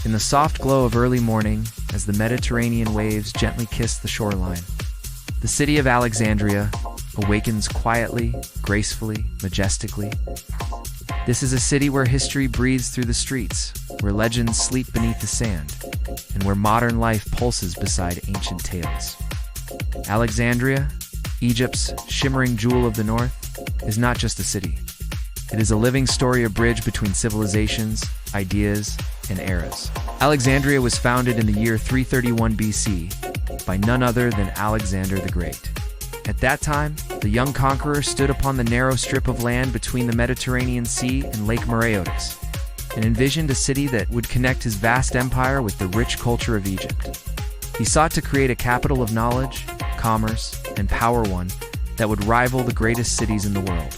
in the soft glow of early morning as the Mediterranean waves gently kiss the shoreline. The city of Alexandria awakens quietly, gracefully, majestically. This is a city where history breathes through the streets, where legends sleep beneath the sand, and where modern life pulses beside ancient tales. Alexandria, Egypt's shimmering jewel of the north, is not just a city. It is a living story, a bridge between civilizations, ideas, and eras. Alexandria was founded in the year 331 BC by none other than Alexander the Great. At that time, the young conqueror stood upon the narrow strip of land between the Mediterranean Sea and Lake Moeotis, and envisioned a city that would connect his vast empire with the rich culture of Egypt. He sought to create a capital of knowledge, commerce, and power, one that would rival the greatest cities in the world.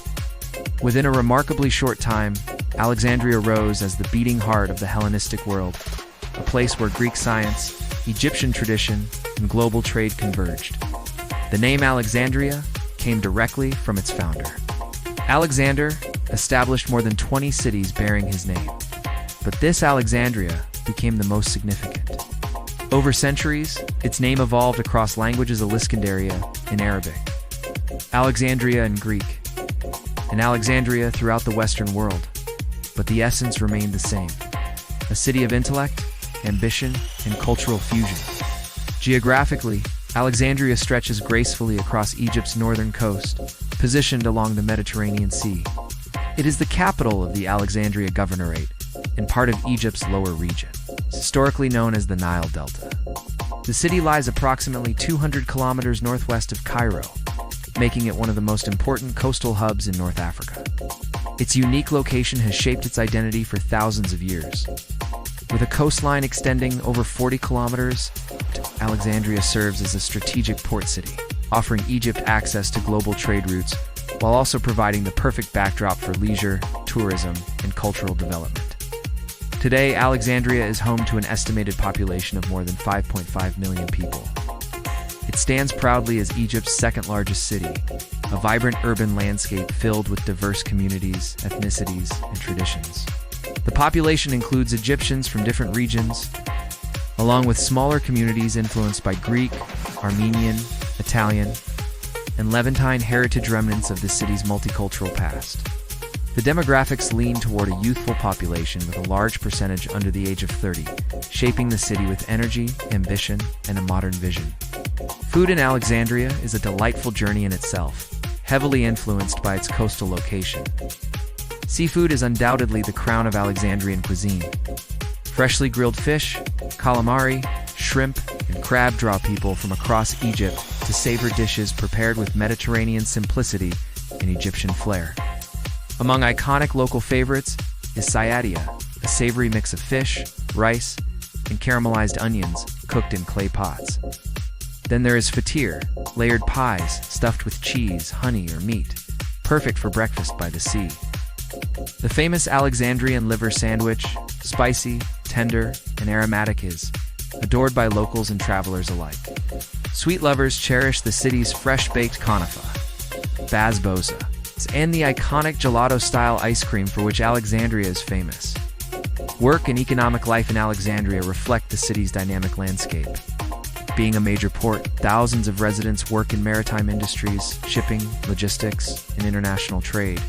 Within a remarkably short time, Alexandria rose as the beating heart of the Hellenistic world, a place where Greek science, Egyptian tradition, and global trade converged. The name Alexandria came directly from its founder. Alexander established more than 20 cities bearing his name, but this Alexandria became the most significant. Over centuries, its name evolved across languages: Alexandria in Arabic, Alexandria in Greek, and Alexandria throughout the Western world. But the essence remained the same: a city of intellect, ambition, and cultural fusion. Geographically, Alexandria stretches gracefully across Egypt's northern coast, positioned along the Mediterranean Sea. It is the capital of the Alexandria Governorate and part of Egypt's lower region, historically known as the Nile Delta. The city lies approximately 200 kilometers northwest of Cairo, making it one of the most important coastal hubs in North Africa. Its unique location has shaped its identity for thousands of years. With a coastline extending over 40 kilometers, Alexandria serves as a strategic port city, offering Egypt access to global trade routes while also providing the perfect backdrop for leisure, tourism, and cultural development. Today, Alexandria is home to an estimated population of more than 5.5 million people. It stands proudly as Egypt's second-largest city, a vibrant urban landscape filled with diverse communities, ethnicities, and traditions. The population includes Egyptians from different regions, along with smaller communities influenced by Greek, Armenian, Italian, and Levantine heritage remnants of the city's multicultural past. The demographics lean toward a youthful population with a large percentage under the age of 30, shaping the city with energy, ambition, and a modern vision. Food in Alexandria is a delightful journey in itself, heavily influenced by its coastal location. Seafood is undoubtedly the crown of Alexandrian cuisine. Freshly grilled fish, calamari, shrimp, and crab draw people from across Egypt to savor dishes prepared with Mediterranean simplicity and Egyptian flair. Among iconic local favorites is sayadiyya, a savory mix of fish, rice, and caramelized onions cooked in clay pots. Then there is fatir, layered pies stuffed with cheese, honey, or meat, perfect for breakfast by the sea. The famous Alexandrian liver sandwich, spicy, tender, and aromatic, is adored by locals and travelers alike. Sweet lovers cherish the city's fresh-baked kanafa, basbousa, and the iconic gelato-style ice cream for which Alexandria is famous. Work and economic life in Alexandria reflect the city's dynamic landscape. Being a major port, thousands of residents work in maritime industries, shipping, logistics, and international trade.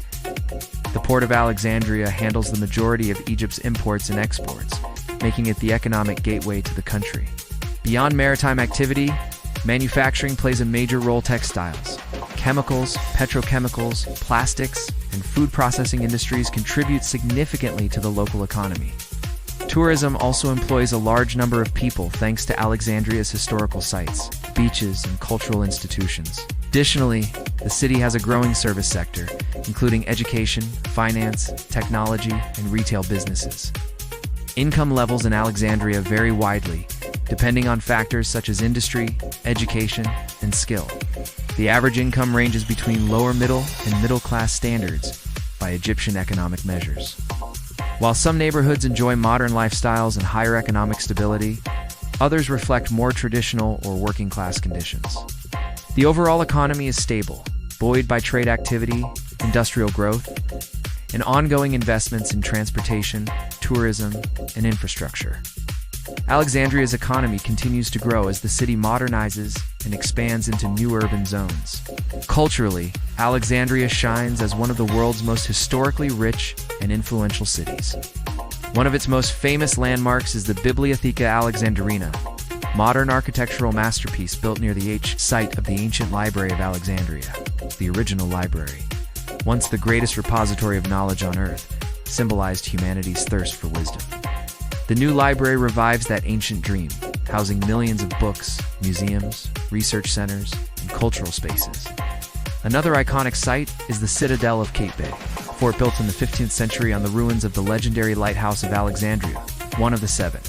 The Port of Alexandria handles the majority of Egypt's imports and exports, making it the economic gateway to the country. Beyond maritime activity, manufacturing plays a major role. Textiles, chemicals, petrochemicals, plastics, and food processing industries contribute significantly to the local economy. Tourism also employs a large number of people thanks to Alexandria's historical sites, beaches, and cultural institutions. Additionally, the city has a growing service sector, including education, finance, technology, and retail businesses. Income levels in Alexandria vary widely, depending on factors such as industry, education, and skill. The average income ranges between lower middle and middle-class standards by Egyptian economic measures. While some neighborhoods enjoy modern lifestyles and higher economic stability, others reflect more traditional or working-class conditions. The overall economy is stable, buoyed by trade activity, industrial growth, and ongoing investments in transportation, tourism, and infrastructure. Alexandria's economy continues to grow as the city modernizes and expands into new urban zones. Culturally, Alexandria shines as one of the world's most historically rich and influential cities. One of its most famous landmarks is the Bibliotheca Alexandrina, modern architectural masterpiece built near the site of the ancient Library of Alexandria, the original library. Once the greatest repository of knowledge on earth, symbolized humanity's thirst for wisdom. The new library revives that ancient dream, housing millions of books, museums, research centers, and cultural spaces. Another iconic site is the Citadel of Qaitbay, a fort built in the 15th century on the ruins of the legendary lighthouse of Alexandria, one of the 7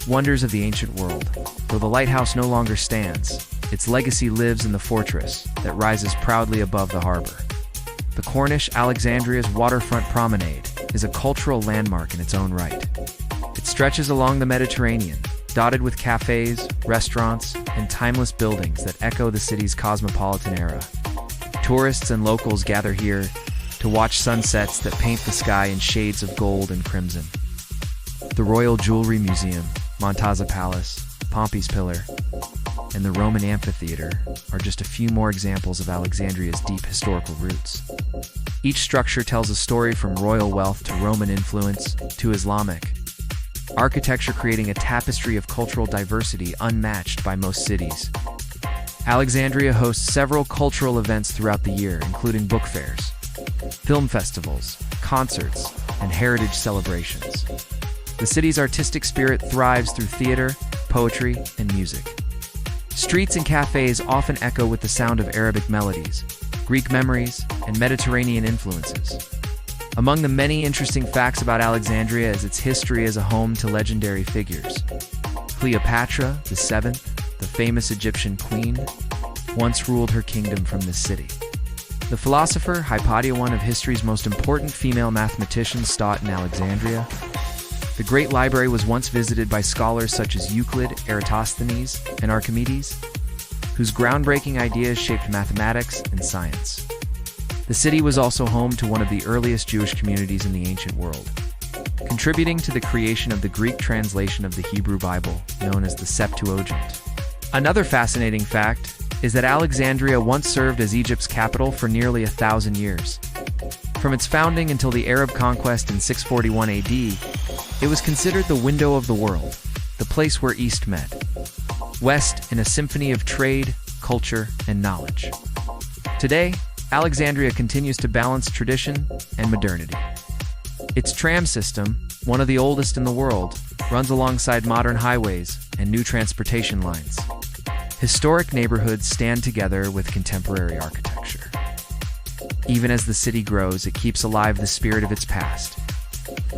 wonders of the ancient world. Though the lighthouse no longer stands, its legacy lives in the fortress that rises proudly above the harbor. The Corniche, Alexandria's waterfront promenade, is a cultural landmark in its own right. It stretches along the Mediterranean, dotted with cafes, restaurants, and timeless buildings that echo the city's cosmopolitan era. Tourists and locals gather here to watch sunsets that paint the sky in shades of gold and crimson. The Royal Jewelry Museum, Montaza Palace, Pompey's Pillar, and the Roman Amphitheater are just a few more examples of Alexandria's deep historical roots. Each structure tells a story from royal wealth to Roman influence to Islamic architecture, creating a tapestry of cultural diversity unmatched by most cities. Alexandria hosts several cultural events throughout the year, including book fairs, film festivals, concerts, and heritage celebrations. The city's artistic spirit thrives through theater, poetry, and music. Streets and cafes often echo with the sound of Arabic melodies, Greek memories, and Mediterranean influences. Among the many interesting facts about Alexandria is its history as a home to legendary figures. Cleopatra VII, the famous Egyptian queen, once ruled her kingdom from this city. The philosopher Hypatia, one of history's most important female mathematicians, taught in Alexandria. The Great Library was once visited by scholars such as Euclid, Eratosthenes, and Archimedes, whose groundbreaking ideas shaped mathematics and science. The city was also home to one of the earliest Jewish communities in the ancient world, contributing to the creation of the Greek translation of the Hebrew Bible, known as the Septuagint. Another fascinating fact is that Alexandria once served as Egypt's capital for nearly 1,000 years. From its founding until the Arab conquest in 641 AD, it was considered the window of the world, the place where East met West in a symphony of trade, culture, and knowledge. Today, Alexandria continues to balance tradition and modernity. Its tram system, one of the oldest in the world, runs alongside modern highways and new transportation lines. Historic neighborhoods stand together with contemporary architecture. Even as the city grows, it keeps alive the spirit of its past,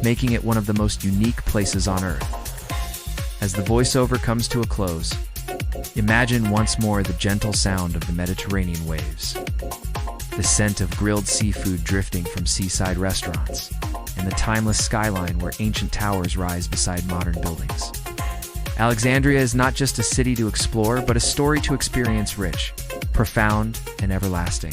making it one of the most unique places on Earth. As the voiceover comes to a close, imagine once more the gentle sound of the Mediterranean waves, the scent of grilled seafood drifting from seaside restaurants, and the timeless skyline where ancient towers rise beside modern buildings. Alexandria is not just a city to explore, but a story to experience, rich, profound, and everlasting.